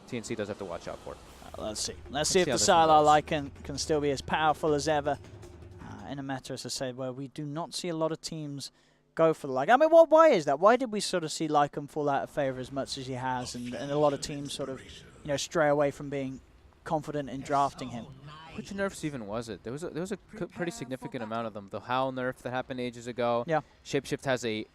TNC does have to watch out for. Let's see. Let's see if the Sylar Lycan can still be as powerful as ever in a meta, as I said, where we do not see a lot of teams go for the Lycan. I mean, why is that? Why did we sort of see Lycan fall out of favor as much as he has, and a lot of teams sort of, you know, stray away from being confident in drafting him? Which nerfs even was it? There was a pretty significant amount of them. The Howl nerf that happened ages ago. Yeah. Shapeshift has a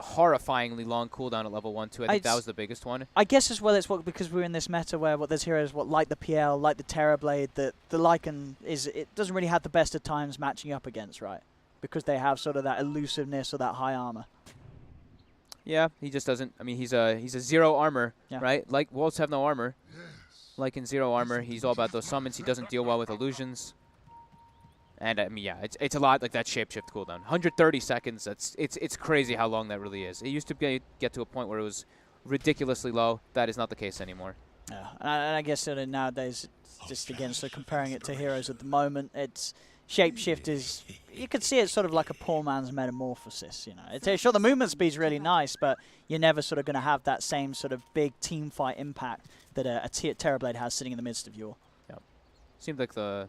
horrifyingly long cooldown at level 1 too. I think that was the biggest one. I guess as well it's because we're in this meta where there's heroes like the PL, like the Terrorblade, that the Lycan it doesn't really have the best of times matching up against, right? Because they have sort of that elusiveness or that high armor. Yeah, he just doesn't. I mean, he's a 0 armor, yeah. right? Like Wolves have no armor. Like in 0 armor, he's all about those summons. He doesn't deal well with illusions. And I mean, yeah, it's a lot like that shapeshift cooldown. 130 seconds. It's crazy how long that really is. It used to get to a point where it was ridiculously low. That is not the case anymore. Yeah, and I guess sort of nowadays, just again, so comparing it to heroes at the moment, it's shapeshift is, you could see it's sort of like a poor man's metamorphosis. You know, it's sure the movement speed's really nice, but you're never sort of going to have that same sort of big team fight impact that a Terrorblade has sitting in the midst of you. Yeah, seemed like the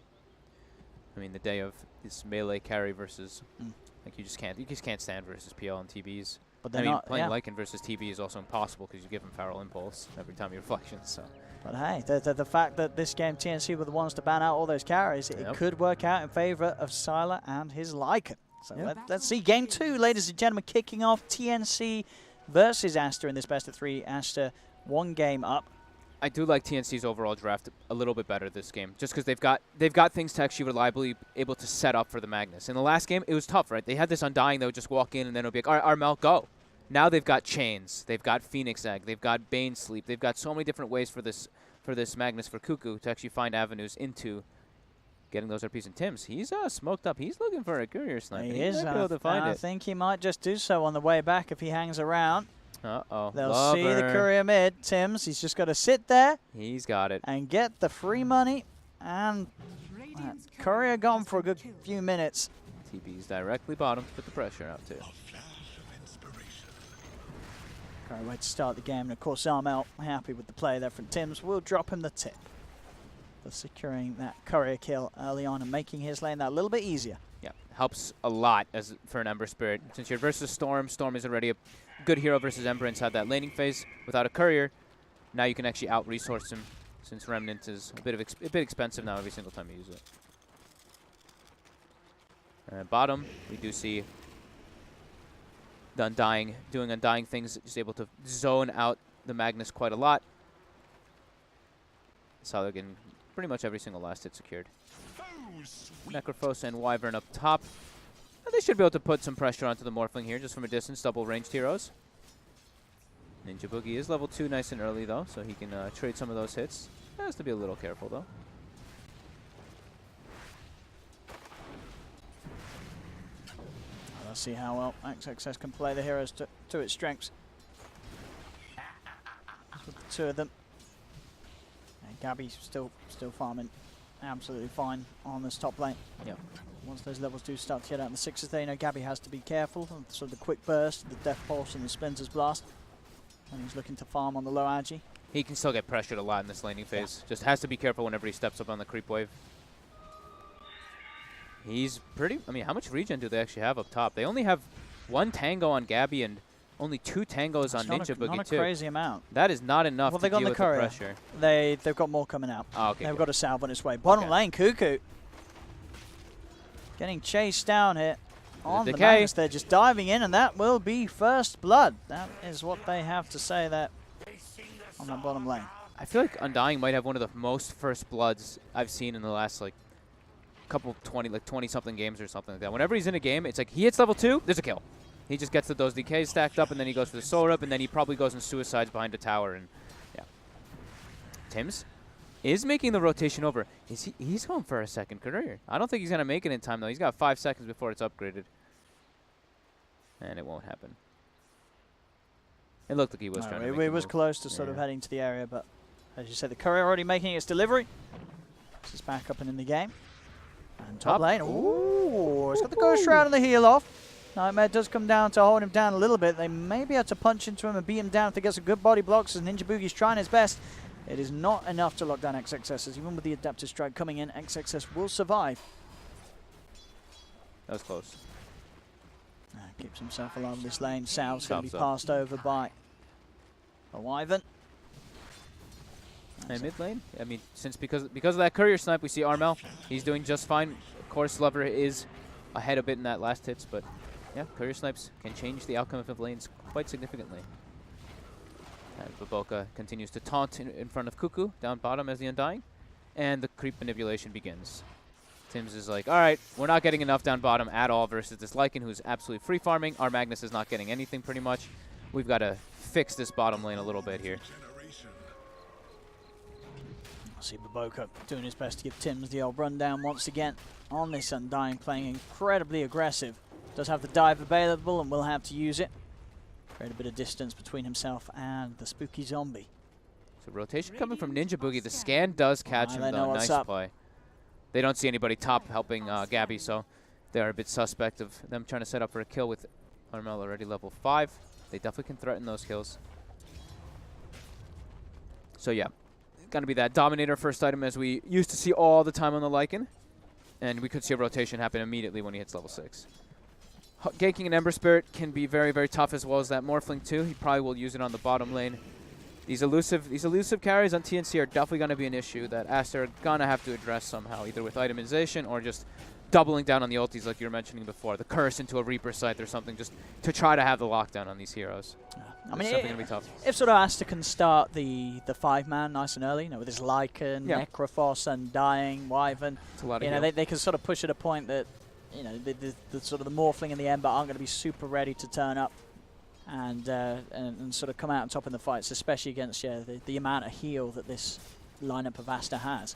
day of this melee carry versus, like you just can't stand versus PL and TBs. But playing Lycan versus TB is also impossible because you give him Feral Impulse every time you reflection. So. But hey, the fact that this game TNC were the ones to ban out all those carries, it could work out in favor of Sylar and his Lycan. So let's see game 2, ladies and gentlemen, kicking off TNC versus ASTER in this best of 3. ASTER 1 game up. I do like TNC's overall draft a little bit better this game, just because they've got things to actually reliably able to set up for the Magnus. In the last game, it was tough, right? They had this Undying that would just walk in and then it would be like, all right, Armel, go. Now they've got Chains, they've got Phoenix Egg, they've got Bane Sleep, they've got so many different ways for this Magnus, for Cuckoo, to actually find avenues into getting those RPs. And Tim's, he's smoked up. He's looking for a courier sniper. He is. I think he might just do so on the way back if he hangs around. Uh-oh. They'll see the courier mid. Tim's, he's just got to sit there. He's got it. And get the free money. And courier gone for a good few minutes. TB's directly bottom to put the pressure out too. Great way to start the game. And of course, Armel happy with the play there from Tim's. We'll drop him the tip for securing that courier kill early on and making his lane that a little bit easier. Yeah, helps a lot for an Ember Spirit. Since you're versus Storm, Storm is already a good hero versus Ember inside that laning phase. Without a courier, now you can actually out-resource him, since Remnant is a bit expensive now every single time you use it. Bottom, we do see the Undying doing Undying things, just able to zone out the Magnus quite a lot. So they're getting pretty much every single last hit secured. Necrophos and Wyvern up top. They should be able to put some pressure onto the Morphling here, just from a distance, double ranged heroes. Ninja Boogie is level 2 nice and early, though, so he can trade some of those hits. Has to be a little careful, though. Let's see how well XXS can play the heroes to its strengths. With the two of them. And Gabby's still farming absolutely fine on this top lane. Yep. Once those levels do start to get out in the 6s there, you know, Gabby has to be careful. So the quick burst, the Death Pulse and the Splinter's Blast. And he's looking to farm on the low agi. He can still get pressured a lot in this laning phase. Yeah. Just has to be careful whenever he steps up on the creep wave. He's pretty, I mean, how much regen do they actually have up top? They only have 1 Tango on Gabby and only 2 Tangos on Ninja Boogie too. Not a crazy amount. That is not enough to deal with the pressure. They've got more coming out. Oh, okay, they've got a salve on its way. Bottom lane, Cuckoo. Getting chased down here on the Magnus. They're just diving in, and that will be first blood. That is what they have to say there on the bottom lane. I feel like Undying might have one of the most first bloods I've seen in the last, like, couple 20-something games or something like that. Whenever he's in a game, it's like he hits level 2, there's a kill. He just gets those DKs stacked up, and then he goes for the soul rip, and then he probably goes and suicides behind a tower. And yeah, Tim's is making the rotation over. He's going for a second career. I don't think he's gonna make it in time though. He's got 5 seconds before it's upgraded, and it won't happen. It looked like he was trying to. It was close to sort of heading to the area, but as you said, the courier already making its delivery. This is back up and in the game. And top lane, ooh, it's got the Ghost Shroud and the heal off. Nightmare does come down to hold him down a little bit. They may be able to punch into him and beat him down if they get some good body blocks, as Ninja Boogie's trying his best. It is not enough to lock down XXSs. Even with the Adaptive Strike coming in, XXS will survive. That was close. Keeps himself alive in this lane. Sal's going to be passed over by a Wyvern. And mid lane, I mean, because of that courier snipe, we see Armel. He's doing just fine. Of course, Lover is ahead a bit in that last hits, but yeah, courier snipes can change the outcome of lanes quite significantly. And Baboka continues to taunt in front of Cuckoo down bottom as the Undying, and the creep manipulation begins. Tims is like, all right, we're not getting enough down bottom at all versus this Lycan who's absolutely free farming. Our Magnus is not getting anything pretty much. We've got to fix this bottom lane a little bit here. See Baboka doing his best to give Tims the old rundown once again on this Undying, playing incredibly aggressive. Does have the dive available and will have to use it. Create a bit of distance between himself and the spooky zombie. So rotation coming from Ninja Boogie. The scan does catch him though. Nice play. They don't see anybody top helping Gabby, so they're a bit suspect of them trying to set up for a kill with Armel already level 5. They definitely can threaten those kills. So yeah, going to be that Dominator first item as we used to see all the time on the Lycan. And we could see a rotation happen immediately when he hits level 6. Ganking an Ember Spirit can be very, very tough, as well as that Morphling too. He probably will use it on the bottom lane. These elusive carries on TNC are definitely going to be an issue that Aster are going to have to address somehow, either with itemization or just doubling down on the ultis like you were mentioning before. The curse into a Reaper Scythe or something, just to try to have the lockdown on these heroes. I mean, it's definitely going to be tough. If sort of Aster can start the 5-man nice and early, you know, with his Lycan, Necrophos, Undying, Wyvern, it's a lot of you know, they can sort of push at a point that, you know, the sort of the Morphling and the Ember aren't going to be super ready to turn up and sort of come out on top in the fights, especially against the amount of heal that this lineup of Aster has.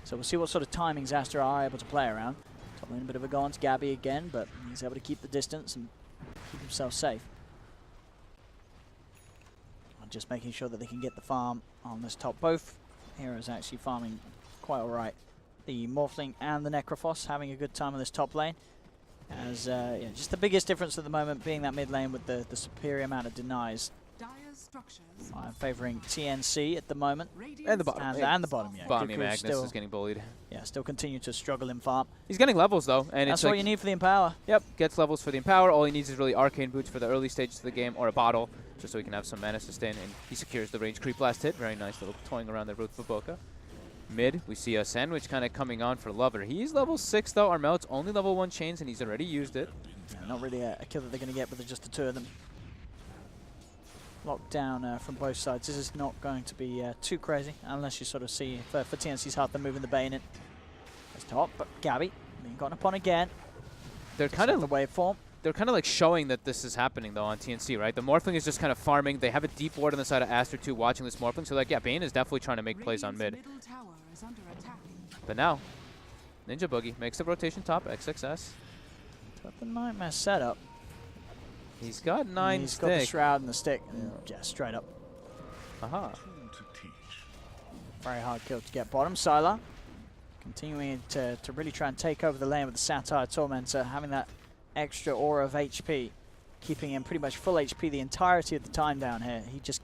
So we'll see what sort of timings Aster are able to play around. Top lane a bit of a go on to Gabby again, but he's able to keep the distance and keep himself safe. Just making sure that they can get the farm on this top. Both heroes actually farming quite alright. The Morphling and the Necrophos having a good time on this top lane. As yeah, just the biggest difference at the moment being that mid lane with the superior amount of denies. I'm favouring TNC at the moment. And the bottom. And the bottom, yeah. Bottom Magnus is getting bullied. Yeah, still continue to struggle in farm. He's getting levels though. And that's what you need for the Empower. Yep, gets levels for the Empower. All he needs is really Arcane Boots for the early stages of the game, or a bottle, just so he can have some mana sustain. And he secures the range creep last hit. Very nice little toying around there with Baboka. Mid, we see a sandwich kind of coming on for Lover. He's level 6 though. Armel's only level 1 chains and he's already used it. Yeah, not really a kill that they're going to get with just the two of them. Locked down from both sides. This is not going to be too crazy unless you sort of see for TNC's heart they're moving the Bane in. It's top, but Gabby being gotten upon again. They're kind of the waveform. They're kind of like showing that this is happening though on TNC, right? The Morphling is just kind of farming. They have a deep ward on the side of Aster too, watching this Morphling. So like, yeah, Bane is definitely trying to make plays on mid. But now, Ninja Boogie makes the rotation top, XXS. Got the Nightmare setup. He's got 9 He's stick. got the Shroud and the stick. And yeah, straight up. Aha. Very hard kill to get bottom. Sylar continuing to really try and take over the lane with the Satire Tormentor, having that extra aura of HP, keeping him pretty much full HP the entirety of the time down here. He just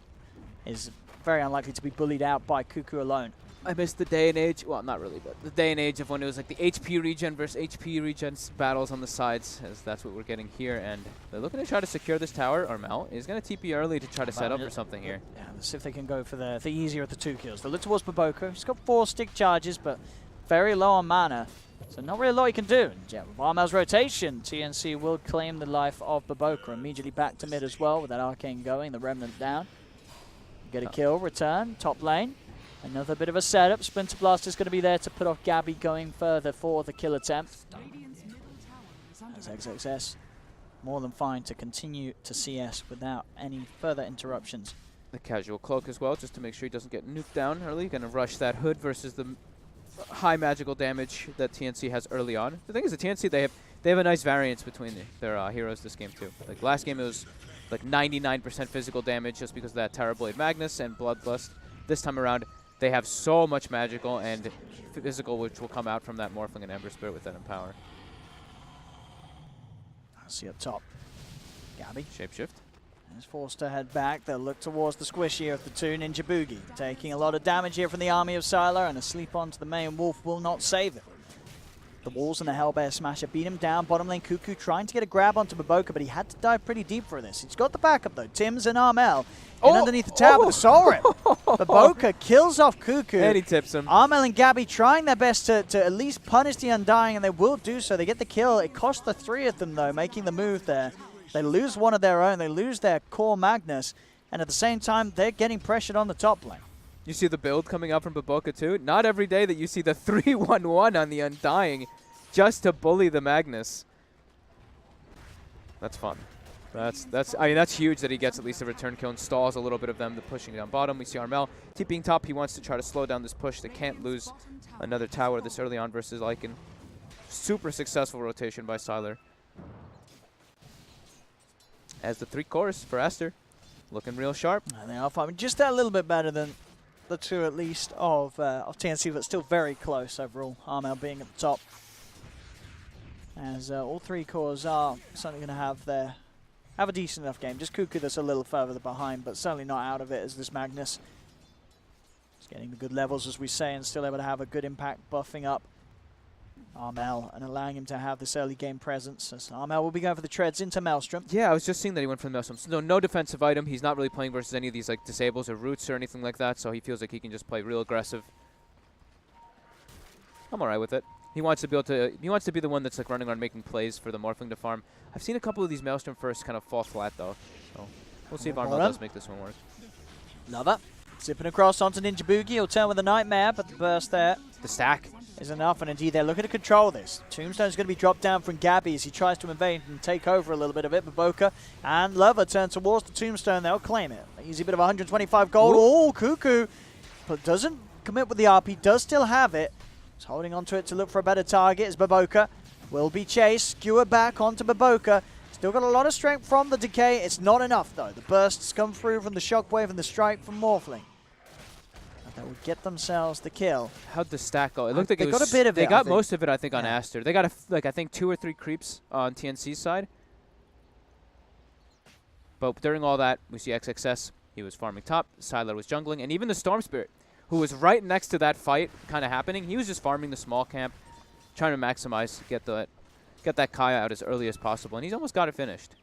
is very unlikely to be bullied out by Cuckoo alone. I miss the day and age, well, not really, but the day and age of when it was like the HP regen versus HP regen battles on the sides, as that's what we're getting here. And they're looking to try to secure this tower. Armel is going to TP early to try to set up for something here. Yeah, let's see if they can go for the easier of the 2 kills. They look towards Baboka. He's got 4 stick charges, but very low on mana. So not really a lot he can do. And yeah, with Armel's rotation, TNC will claim the life of Baboka. Immediately back to mid as well with that Arcane going, the Remnant down. Get a kill, return, top lane. Another bit of a setup. Splinter Blast is going to be there to put off Gabby going further for the kill attempt. As XXS more than fine to continue to CS without any further interruptions. The casual cloak as well, just to make sure he doesn't get nuked down early. Going to rush that hood versus the high magical damage that TNC has early on. The thing is, the TNC, they have a nice variance between their heroes this game too. Like last game it was like 99% physical damage just because of that Terrorblade Magnus and Bloodlust. This time around, they have so much magical and physical which will come out from that Morphling and Ember Spirit with that Empower. I see up top. Gabby. Shapeshift. Is forced to head back. They'll look towards the squishier of the two, Ninja Boogie. Taking a lot of damage here from the army of Sylar, and a sleep onto the main Wolf will not save it. The walls and the Hellbear Smasher beat him down. Bottom lane, Cuckoo trying to get a grab onto Baboka, but he had to dive pretty deep for this. He's got the backup though. Tims and Armel in underneath the tower with a Soul Rip. Baboka kills off Cuckoo. And he tips him. Armel and Gabby trying their best to at least punish the Undying, and they will do so. They get the kill. It cost the three of them though, making the move there. They lose one of their own. They lose their core Magnus, and at the same time, they're getting pressured on the top lane. You see the build coming out from Baboka too. Not every day that you see the 3-1-1 on the Undying just to bully the Magnus. That's fun. I mean, that's huge that he gets at least a return kill and stalls a little bit of them. The pushing down bottom. We see Armel TPing top. He wants to try to slow down this push. They can't lose another tower this early on versus Lycan. Super successful rotation by Sylar. As the 3 cores for Aster, looking real sharp. And they are fighting just a little bit better than the two at least of TNC, but still very close overall. Armel being at the top. As all 3 cores are certainly going to have a decent enough game. Just Cuckoo that's a little further behind, but certainly not out of it as this Magnus. Just getting the good levels, as we say, and still able to have a good impact, buffing up Armel and allowing him to have this early game presence. As Armel will be going for the treads into Maelstrom. Yeah, I was just seeing that he went for the Maelstrom. So no defensive item. He's not really playing versus any of these like disables or roots or anything like that, so he feels like he can just play real aggressive. I'm alright with it. He wants to be able to. He wants to be the one that's like running around making plays for the Morphling to farm. I've seen a couple of these Maelstrom first kind of fall flat though, so we'll see if Armel does make this one work. Love it. Zipping across onto Ninja Boogie. He'll turn with a Nightmare, but the burst there The stack is enough, and indeed they're looking to control this. Tombstone's going to be dropped down from Gabby as he tries to invade and take over a little bit of it. Baboka and Lover turn towards the Tombstone. They'll claim it. Easy bit of 125 gold. Oh, Cuckoo, but doesn't commit with the RP. Does still have it. He's holding onto it to look for a better target as Baboka will be chased. Skewer back onto Baboka. Still got a lot of strength from the Decay. It's not enough, though. The bursts come through from the Shockwave and the Strike from Morphling. But they would get themselves the kill. How'd the stack go? It looked like they it was, got a bit of they it, got most of it, I think, on Yeah. Aster. They got, like, I think 2 or 3 creeps on TNC's side. But during all that, we see XXS. He was farming top. Sylar was jungling. And even the Storm Spirit, who was right next to that fight kind of happening, he was just farming the small camp, trying to maximize, get that Kaya out as early as possible. And he's almost got it finished.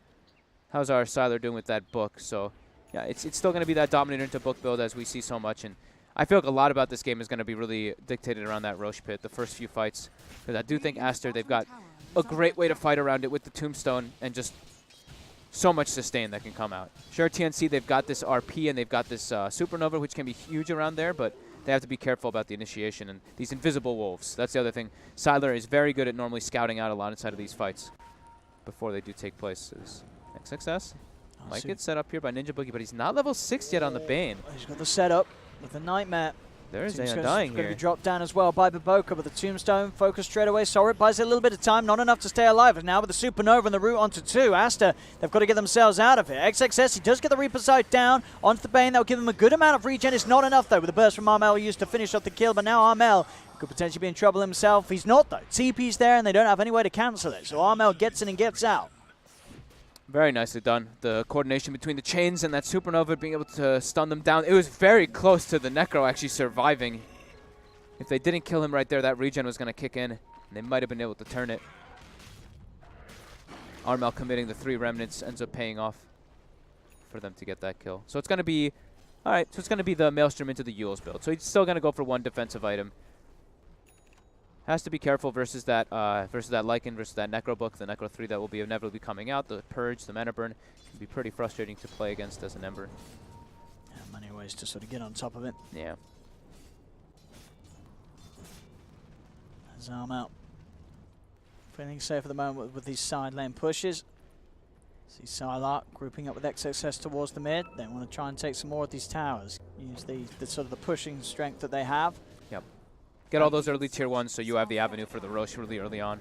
How's our Sylar doing with that book? So, yeah, it's still going to be that Dominator into book build as we see so much. And I feel like a lot about this game is going to be really dictated around that Roche Pit, the first few fights. Because I do think Aster, they've got a great way to fight around it with the Tombstone and just so much sustain that can come out. Sure, TNC, they've got this RP and they've got this Supernova, which can be huge around there, but they have to be careful about the initiation and these invisible wolves. That's the other thing. Sylar is very good at normally scouting out a lot inside of these fights before they do take place. Is XXS might get set up here by Ninja Boogie, but he's not level 6 yet on the Bane. He's got the setup with the Nightmare. There is a Undying here. Going to be dropped down as well by Baboka, but the Tombstone focused straight away. Sorry, buys it a little bit of time, not enough to stay alive. And now with the Supernova and the route onto 2, Aster, they've got to get themselves out of it. XXS, he does get the Reaper Sight down onto the Bane. That'll give him a good amount of regen. It's not enough, though, with the burst from Armel used to finish off the kill. But now Armel could potentially be in trouble himself. He's not, though. TP's there, and they don't have any way to cancel it. So Armel gets in and gets out. Very nicely done. The coordination between the chains and that Supernova being able to stun them down. It was very close to the Necro actually surviving. If they didn't kill him right there, that regen was going to kick in, and they might have been able to turn it. Armel committing the 3 remnants ends up paying off for them to get that kill. So it's going to be, all right, so it's going to be the Maelstrom into the Yule's build. So he's still going to go for 1 defensive item. Has to be careful versus that Lycan, versus that Necro book, the Necro 3 that will be inevitably coming out. The Purge, the Mana Burn can be pretty frustrating to play against as an Ember. Yeah, many ways to sort of get on top of it. Yeah. Arm out. Feeling safe at the moment with these side lane pushes. See Sylar grouping up with XXS towards the mid. They want to try and take some more of these towers. Use the sort of the pushing strength that they have. Yep. Get all those early tier 1s so you have the avenue for the Roche really early on.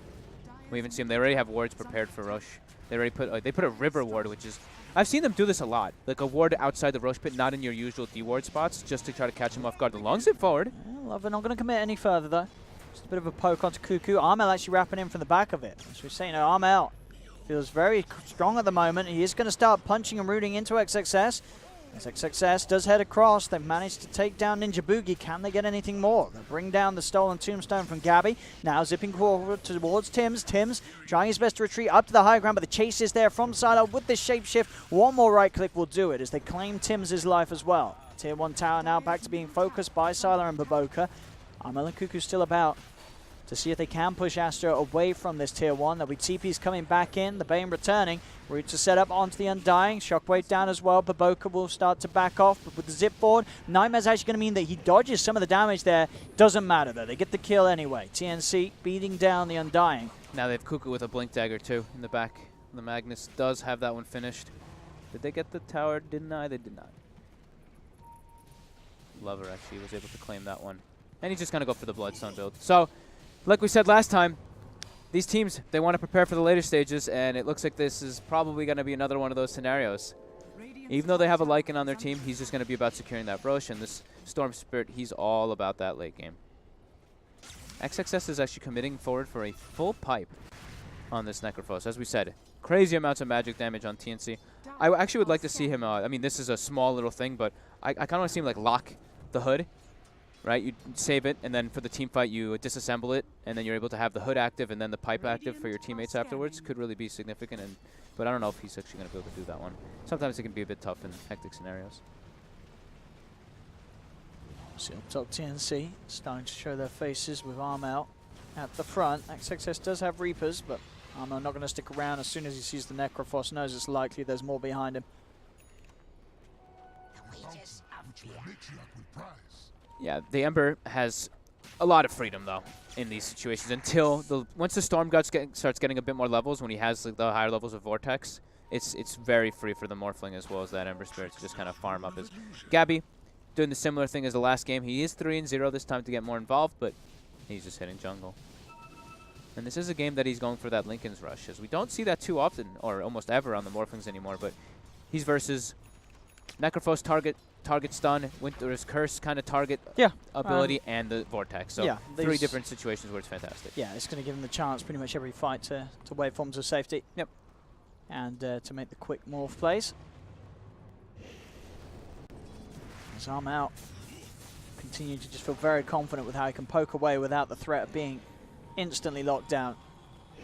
We even see them. They already have wards prepared for Roche. They already put they put a river ward, which is, I've seen them do this a lot. Like a ward outside the Roche Pit, not in your usual D ward spots, just to try to catch them off guard. The long zip forward. Yeah, Lover not going to commit any further though. Just a bit of a poke onto Cuckoo. Armel actually wrapping in from the back of it. As we're saying, Armel feels very strong at the moment. He is going to start punching and rooting into XXS. As XXS does head across, they've managed to take down Ninja Boogie. Can they get anything more? They bring down the stolen tombstone from Gabby. Now zipping forward towards Tims. Tims trying his best to retreat up to the high ground, but the chase is there from Silo with the shapeshift. One more right click will do it as they claim Tims' life as well. Tier 1 tower now back to being focused by Silo and Baboka. Armel and Cuckoo still about to see if they can push Aster away from this Tier 1. There'll be TPs coming back in, the Bane returning. Route to set up onto the Undying. Shockwave down as well. Baboka will start to back off, but with the zip forward, Nightmare's actually going to mean that he dodges some of the damage there. Doesn't matter though, they get the kill anyway. TNC beating down the Undying. Now they have Cuckoo with a Blink Dagger too in the back. The Magnus does have that one finished. Did they get the tower? Didn't I? They did not. Lover actually was able to claim that one. And he's just going to go for the Bloodstone build. So, like we said last time, these teams, they want to prepare for the later stages, and it looks like this is probably going to be another one of those scenarios. Even though they have a Lycan on their team, he's just going to be about securing that Rosh, and this Storm Spirit, he's all about that late game. XXS is actually committing forward for a full pipe on this Necrophos. As we said, crazy amounts of magic damage on TNC. I actually would like to see him, I mean, this is a small little thing, but I kind of want to see him like lock the hood. Right, you save it, and then for the team fight, you disassemble it, and then you're able to have the hood active and then the pipe active for your teammates afterwards. Could really be significant, but I don't know if he's actually going to be able to do that one. Sometimes it can be a bit tough in hectic scenarios. See up top, TNC starting to show their faces with Armel at the front. XXS does have Reapers, but Armel not going to stick around. As soon as he sees the Necrophos, knows it's likely there's more behind him. Yeah, the Ember has a lot of freedom, though, in these situations. Until once the Storm God starts getting a bit more levels, when he has like, the higher levels of Vortex, it's very free for the Morphling as well as that Ember Spirit to just kind of farm up his. Gabby doing the similar thing as the last game. He is 3-0 this time to get more involved, but he's just hitting jungle. And this is a game that he's going for that Linken's Rush, as we don't see that too often, or almost ever on the Morphlings anymore, but he's versus Necrophos target stun, Winter's Curse kind of target ability, and the Vortex. So yeah, 3 different situations where it's fantastic. Yeah, it's going to give him the chance pretty much every fight to wave forms of safety. Yep. And to make the quick morph plays. His arm out. Continue to just feel very confident with how he can poke away without the threat of being instantly locked down.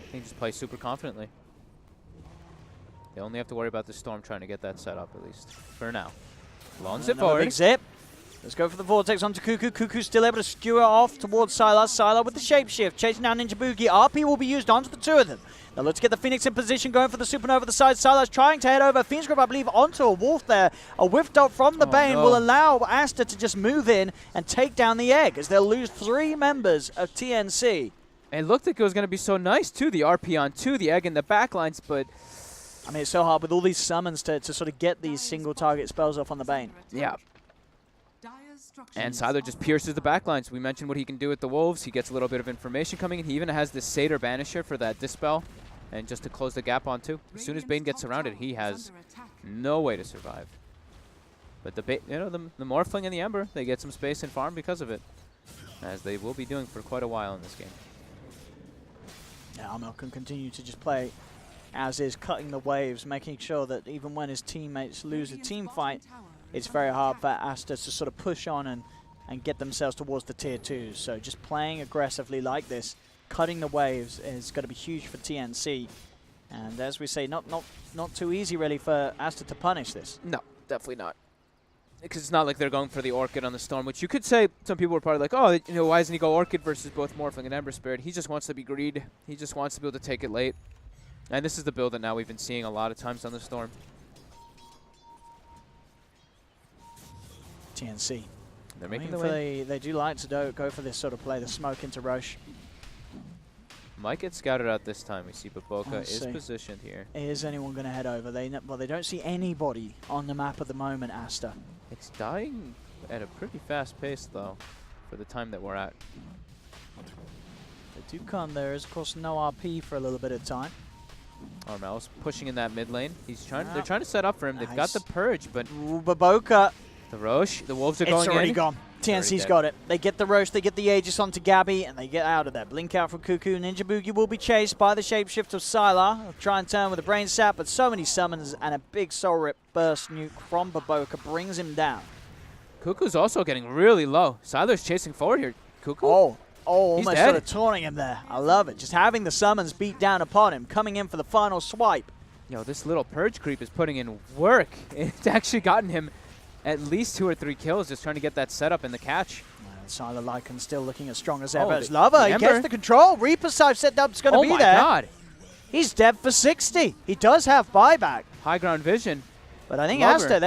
He can just play super confidently. They only have to worry about the Storm trying to get that set up, at least for now. Long zip forward. Big zip. Let's go for the Vortex onto Cuckoo. Cuckoo's still able to skewer off towards Sylar. Sylar with the shapeshift. Chasing down Ninja Boogie. RP will be used onto the 2 of them. Now let's get the Phoenix in position, going for the Supernova the side. Sylar's trying to head over. Phoenix Grip, I believe, onto a Wolf there. A whiff dot from the Bane will allow Aster to just move in and take down the Egg, as they'll lose 3 members of TNC. And it looked like it was going to be so nice, too. The RP on 2, the Egg in the backlines, but I mean, it's so hard with all these summons to sort of get these single target spells off on the Bane. Yeah. And Sylar just pierces the backlines. We mentioned what he can do with the Wolves. He gets a little bit of information coming in. He even has this Satyr Banisher for that Dispel, and just to close the gap on 2. As soon as Bane gets surrounded, he has no way to survive. But the Morphling and the Ember, they get some space and farm because of it, as they will be doing for quite a while in this game. Yeah, Armel can continue to just play as is, cutting the waves, making sure that even when his teammates lose a team fight, it's very hard for Aster to sort of push on and get themselves towards the tier 2s. So just playing aggressively like this, cutting the waves, is going to be huge for TNC. And as we say, not too easy really for Aster to punish this. No, definitely not. Because it's not like they're going for the Orchid on the Storm, which you could say some people were probably like, oh, you know, why doesn't he go Orchid versus both Morphling and Ember Spirit? He just wants to be greed. He just wants to be able to take it late. And this is the build that now we've been seeing a lot of times on the Storm. TNC. They're making the way. They do like to go for this sort of play, the smoke into Rosh. Might get scouted out this time. We see Baboka is positioned here. Is anyone going to head over? They don't see anybody on the map at the moment, Aster. It's dying at a pretty fast pace, though, for the time that we're at. The Dukan there is, of course, no RP for a little bit of time. Armel's pushing in that mid lane. He's trying. They're trying to set up for him. They've got the Purge, but Baboka. The Rosh, the Wolves are going in. It's already gone. TNC's got it. They get the Roche, they get the Aegis onto Gabby, and they get out of there. Blink out from Cuckoo. Ninja Boogie will be chased by the shapeshift of Sylar. He'll try and turn with a brain sap, but so many summons and a big soul rip burst nuke from Baboka brings him down. Cuckoo's also getting really low. Sylar's chasing forward here. Cuckoo? Oh, almost sort of taunting him there. I love it. Just having the summons beat down upon him, coming in for the final swipe. Yo, this little Purge creep is putting in work. It's actually gotten him at least 2 or 3 kills, just trying to get that setup in the catch. Sylar Lycan still looking as strong as ever. It's Lover, he gets the control. Reaper Scythe set up's going to be there. Oh my god. He's dead for 60. He does have buyback. High ground vision. But I think Aster,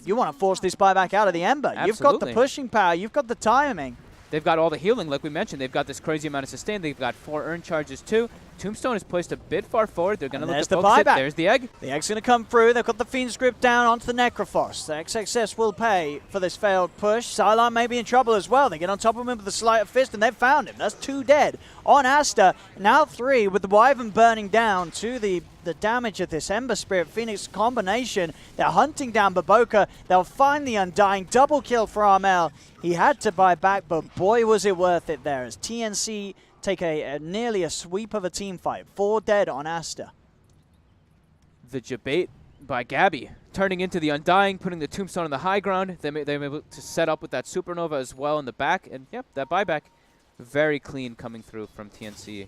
you want to force this buyback out of the Ember. Absolutely. You've got the pushing power. You've got the timing. They've got all the healing, like we mentioned. They've got this crazy amount of sustain. They've got 4 earn charges too. Tombstone is placed a bit far forward. They're going to look to focus it. There's the egg. The egg's going to come through. They've got the Fiend's Grip down onto the Necrophos. The XXS will pay for this failed push. Sylar may be in trouble as well. They get on top of him with the Sleight of Fist, and they've found him. That's 2 dead on Aster. Now 3 with the Wyvern burning down to the damage of this Ember Spirit Phoenix combination. They're hunting down Baboka. They'll find the Undying. Double kill for Armel. He had to buy back, but boy was it worth it there as TNC take nearly a sweep of a team fight. 4 dead on Aster. The debate by Gabby, turning into the Undying, putting the Tombstone on the high ground. They were able to set up with that Supernova as well in the back. And yep, that buyback, very clean coming through from TNC.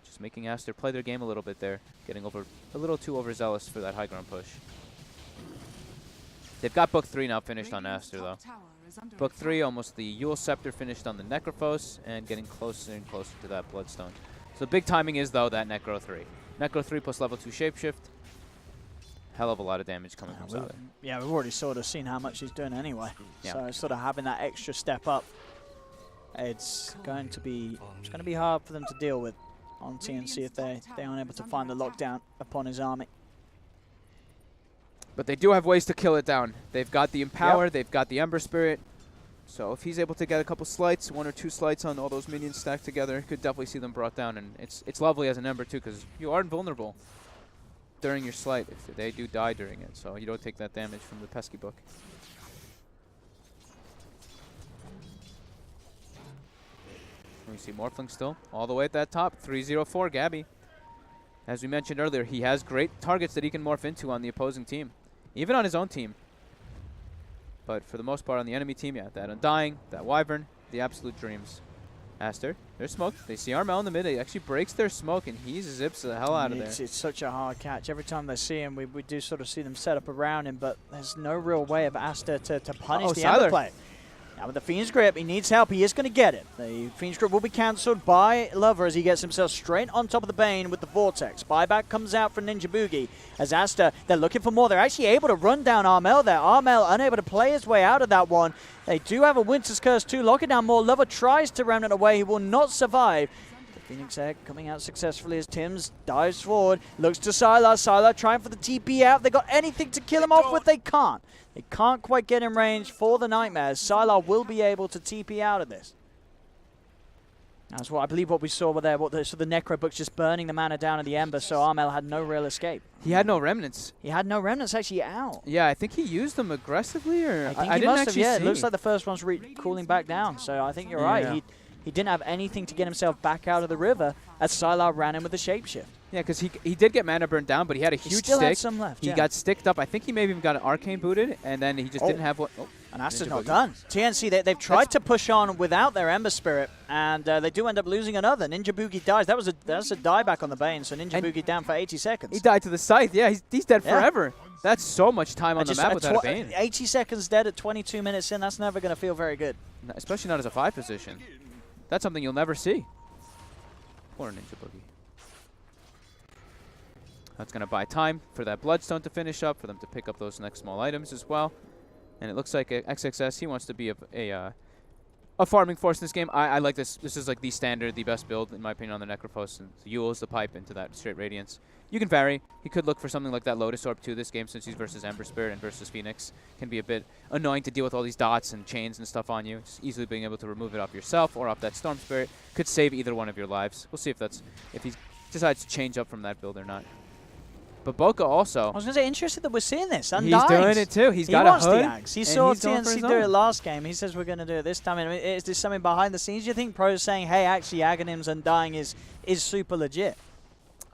Just making Aster play their game a little bit there, getting a little too overzealous for that high ground push. They've got Book 3 now finished on Aster though. Book 3, almost the Yule Scepter finished on the Necrophos, and getting closer and closer to that Bloodstone. So big timing is, though, that Necro 3. Necro 3 plus level 2 Shapeshift. Hell of a lot of damage coming from Sylar. Yeah, we've already sort of seen how much he's doing anyway. Yeah. So sort of having that extra step up, it's going to be hard for them to deal with on TNC if they aren't able to find the lockdown upon his army. But they do have ways to kill it down. They've got the Empower, they've got the Ember Spirit. So if he's able to get a couple slights, 1 or 2 slights on all those minions stacked together, could definitely see them brought down. And it's lovely as an Ember too, because you are invulnerable during your slight if they do die during it. So you don't take that damage from the pesky book. We see Morphling still all the way at that top. 304 Gabby. As we mentioned earlier, he has great targets that he can morph into on the opposing team, even on his own team. But for the most part on the enemy team, yeah, that Undying, that Wyvern, the absolute dreams. Aster, there's smoke. They see Armel in the mid. He actually breaks their smoke, and he zips the hell out of there. It's such a hard catch. Every time they see him, we do sort of see them set up around him, but there's no real way of Aster to punish the Ember play. Now with the Fiend's Grip, he needs help. He is going to get it. The Fiend's Grip will be cancelled by Lover as he gets himself straight on top of the Bane with the Vortex. Buyback comes out from Ninja Boogie. As Aster, they're looking for more. They're actually able to run down Armel there. Armel unable to play his way out of that one. They do have a Winter's Curse too. Locking down more. Lover tries to round it away. He will not survive. The Phoenix Egg coming out successfully as Tims dives forward. Looks to Sylar. Sylar trying for the TP out. They got anything to kill him off with. They can't. They can't quite get in range for the Nightmares. Sylar will be able to TP out of this. That's what I believe what we saw there. So the Necro Book's just burning the mana down in the Ember, so Armel had no real escape. He had no remnants. He had no remnants actually out. Yeah, I think he used them aggressively, or I think he must have. Yeah, it looks like the first one's cooling back down. So I think you're right. He didn't have anything to get himself back out of the river as Sylar ran in with the Shapeshift. Yeah, because he did get mana burned down, but he had a huge stick. He still had some left, He got sticked up. I think he maybe even got an Arcane booted, and then he just didn't have what. Oh, and Aster's not done. TNC, they've tried to push on without their Ember Spirit, and they do end up losing another. Ninja Boogie dies. That's a dieback on the Bane, so Ninja Boogie down for 80 seconds. He died to the Scythe. Yeah, he's dead forever. That's so much time on the map without a Bane. 80 seconds dead at 22 minutes in, that's never going to feel very good. Especially not as a 5 position. That's something you'll never see. Poor Ninja Boogie. That's going to buy time for that Bloodstone to finish up, for them to pick up those next small items as well. And it looks like XXS, he wants to be a farming force in this game. I like this. This is like the standard, the best build, in my opinion, on the Necrophos. And Yule is the pipe into that straight Radiance. You can vary. He could look for something like that Lotus Orb too this game, since he's versus Ember Spirit and versus Phoenix. Can be a bit annoying to deal with all these dots and chains and stuff on you. Just easily being able to remove it off yourself or off that Storm Spirit could save either one of your lives. We'll see if he decides to change up from that build or not. But Boca also. I was going to say, interested that we're seeing this. He's doing it too. He got wants a hood. the Ags. He saw TNC do it last game. He says we're going to do it this time. I mean, is there something behind the scenes? Do you think Pro's saying, hey, actually, Aghanim's Undying is super legit?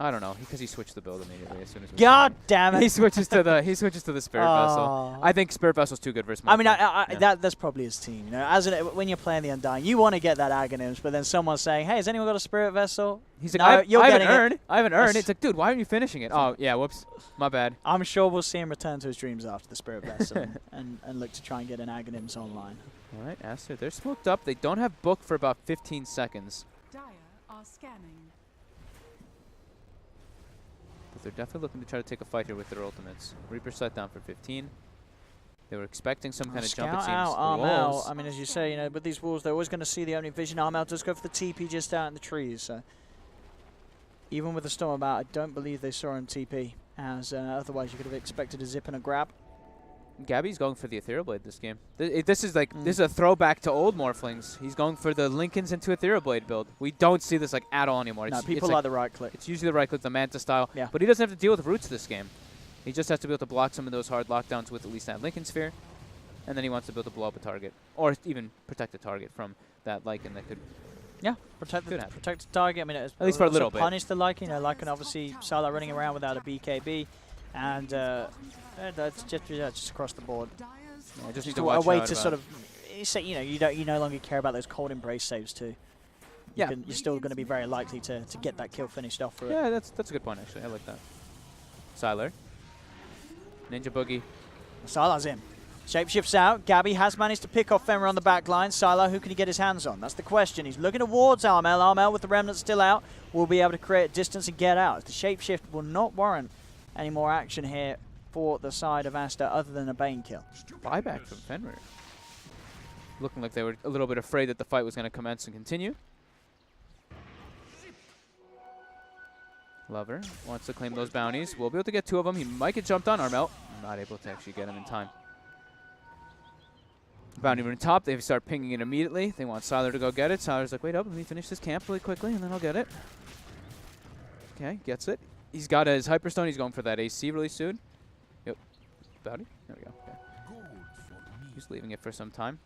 I don't know, because he switched the build immediately as soon as. God damn it! He switches to the Spirit Vessel. I think Spirit Vessel's too good versus. I mean, that's probably his team. You know, when you're playing the Undying, you want to get that Aghanims, but then someone's saying, "Hey, has anyone got a Spirit Vessel?" He's like, "I haven't earned. It's like, dude, why aren't you finishing it? Oh, yeah, whoops, my bad. I'm sure we'll see him return to his dreams after the Spirit Vessel and look to try and get an Aghanims online. All right, Aster, they're smoked up. They don't have book for about 15 seconds. Dire are scanning. But they're definitely looking to try to take a fight here with their ultimates. Reaper set down for 15. They were expecting some kind of jump, it seems. Armel, I mean, as you say, you know, with these walls, they're always going to see the only vision. Armel does go for the TP just out in the trees. So even with the storm about, I don't believe they saw him TP, as otherwise you could have expected a zip and a grab. Gabby's going for the Ethereal Blade this game. This is like this is a throwback to old Morphlings. He's going for the Lincolns into Ethereal Blade build. We don't see this like at all anymore. No, people like the right click. It's usually the right click, the Manta style. Yeah. But he doesn't have to deal with roots this game. He just has to be able to block some of those hard lockdowns with at least that Lincoln Sphere. And then he wants to be able to blow up a target. Or even protect a target from that Lycan that could... Yeah, protect the target. I mean, at least for a little bit. Punish the Lycan. You know, Lycan obviously Salah running around without a BKB. And that's just across the board. Yeah, just a way to sort of say, you know, you no longer care about those cold embrace saves too. You're still going to be very likely to get that kill finished off. Yeah, that's a good point actually. I like that. Sylar, Ninja Boogie. Sylar's in. Shapeshifts out. Gabby has managed to pick off Fenrir on the back line. Sylar, who can he get his hands on? That's the question. He's looking towards Armel. Armel with the remnants still out will be able to create distance and get out. The shapeshift will not warrant any more action here for the side of Aster other than a Bane kill. Buyback from Fenrir. Looking like they were a little bit afraid that the fight was going to commence and continue. Lover wants to claim those bounties. We'll be able to get 2 of them. He might get jumped on. Armel not able to actually get him in time. Bounty rune top. They start pinging it immediately. They want Sylar to go get it. Sylar's like, wait up, let me finish this camp really quickly and then I'll get it. Okay, gets it. He's got his Hyperstone. He's going for that AC really soon. Yep. Bounty. There we go. Okay. He's leaving it for some time.